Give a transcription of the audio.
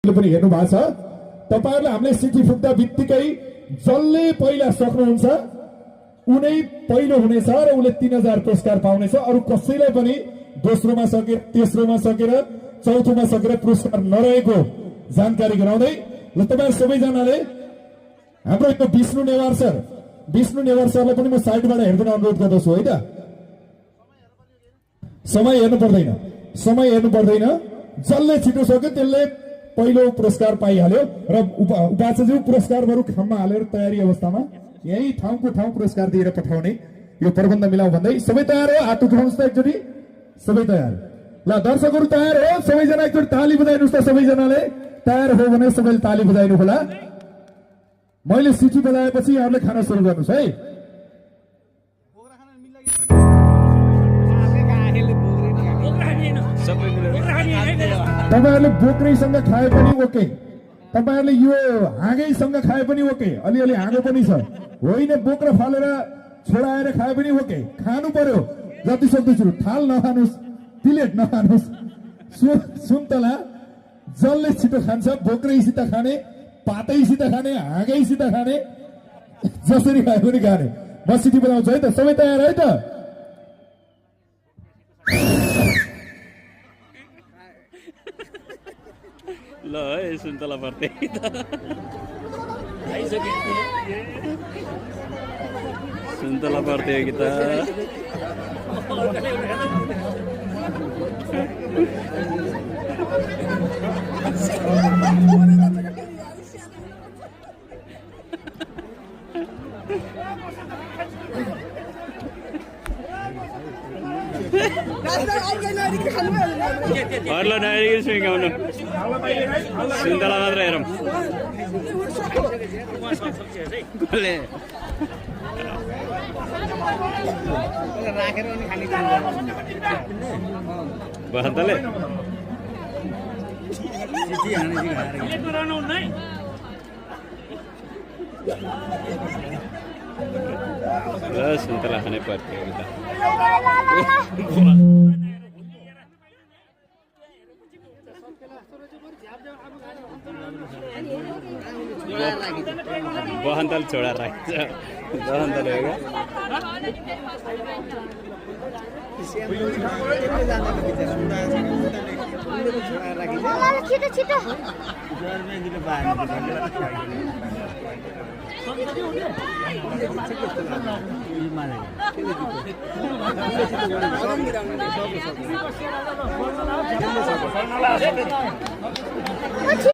पनि हेर्नु भएको छ तपाईहरुले हामीले सिटी फुक्दा बित्तिकै जसले पहिला सक्नुहुन्छ उनै पहिलो हुनेछ र उले 3000 पुरस्कार पाउनेछ। अरु कसैलाई पनि दोस्रोमा सकेर तेस्रोमा सकेर चौथोमा सकेर पुरस्कार नरहेको जानकारी गराउँदै ल तपाईहरु सबैजनाले हाम्रो यो विष्णु नेवार सरलाई पनि म साइडबाट हेर्न अनुरोध गर्दछु है त। समय हेर्नु पर्दैन जसले छिटो सक्यो त्यसले पहिलो पुरस्कार पाइहाल्यो र उपाचार्य पुरस्कारहरु खाममा हालेर तयारी अवस्थामा यही ठाउँको ठाउँ पुरस्कार दिएर पठाउने यो प्रबन्ध मिलाउ भन्दै सबै तयार हो? हात उठाउनुस् त एकचोटी। सबै तयार? ल दर्शकहरु तयार हो? सबैजना एकचोटी ताली बजाइनुस् त। सबैजनाले तयार हो भने सबैले ताली बजाइनु होला। मैले सिटी बजाएपछि यहाँहरुले खाना सुरु गर्नुस् है। तपाईहरुले बोक्रेसँग खाए पनि ओके, तपाईहरुले यो हाँगैसँग खाए पनि ओके, अलिअलि हाँगो पनि छ, होइन बोक्रा फालेर छोडाएर खाए पनि ओके। खानु पर्यो जति सक्दो छु। थाल नखानुस्, प्लेट नखानुस्। सुन्तला जसले छिटो खान्छ बोक्रैसित खाने, पातैसित खाने, हाँगैसित खाने, जसरी खाए पनि खाने। म सिटी बनाउँछु है त। सबै तयार है त? ल है सुन्तला पर्दै सुन्तला पर्दै कि त अरूलाई नहेरिकन सुइगाउनु, सुन्तला मात्र हेरौँ। बसन्तले सुन्तला खानै पर्थ्यो नि त। बहन्तले छोडा राख्छ बहन्तले